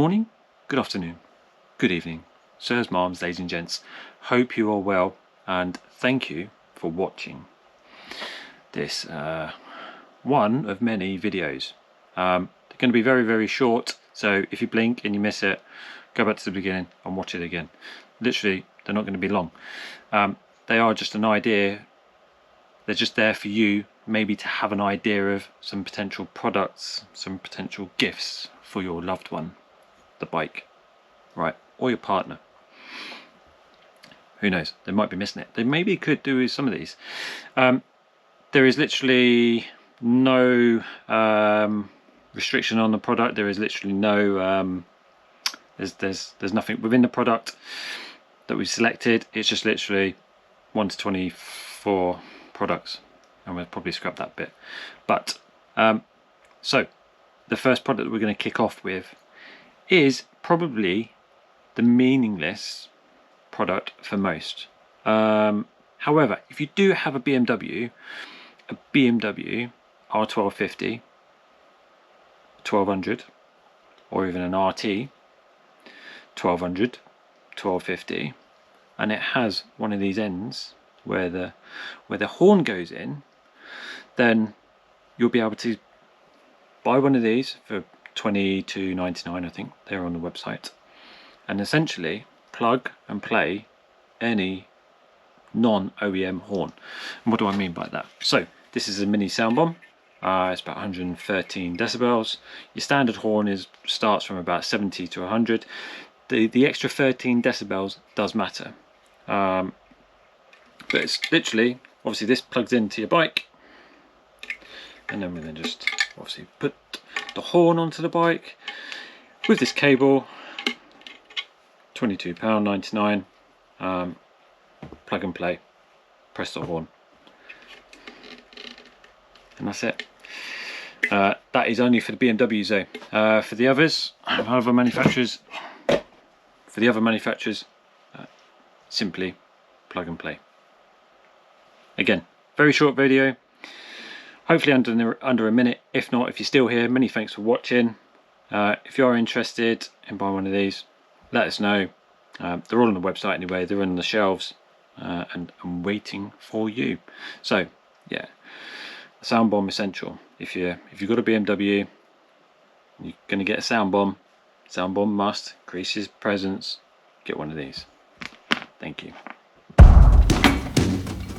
morning, good afternoon, good evening, sirs, marms, ladies and gents. Hope you are well, and thank you for watching this one of many videos. They're going to be very short, so if you blink and you miss it, go back to the beginning and watch it again. Literally, they're not going to be long. They are just an idea. They're just there for you, maybe to have an idea of some potential products, some potential gifts for your loved one, the bike, right, or your partner. Who knows, they might be missing it. They maybe could do with some of these. There is literally no restriction on the product. There is literally no there's nothing within the product that we've selected. It's just literally 1 to 24 products, and we'll probably scrap that bit. But so the first product that we're going to kick off with is probably the meaningless product for most. However, if you do have a BMW R1250, 1200, or even an RT 1200, 1250, and it has one of these ends where the horn goes in, then you'll be able to buy one of these for $22.99, I think they're on the website, and essentially plug and play any non-OEM horn. And what do I mean by that? So this is a mini SoundBomb. It's about 113 decibels. Your standard horn starts from about 70 to 100. The extra 13 decibels does matter, but it's literally, obviously this plugs into your bike, and then we then just obviously put the horn onto the bike with this cable. £22.99. Plug and play, press the horn, and that's it. That is only for the BMWs though. For the others, simply plug and play. Again, very short video, hopefully under a minute. If not, if you're still here, many thanks for watching. If you are interested in buying one of these, let us know. They're all on the website anyway. They're on the shelves, and I'm waiting for you. So yeah, SoundBomb essential. If you've got a BMW, you're going to get a SoundBomb. SoundBomb must increase his presence. Get one of these. Thank you.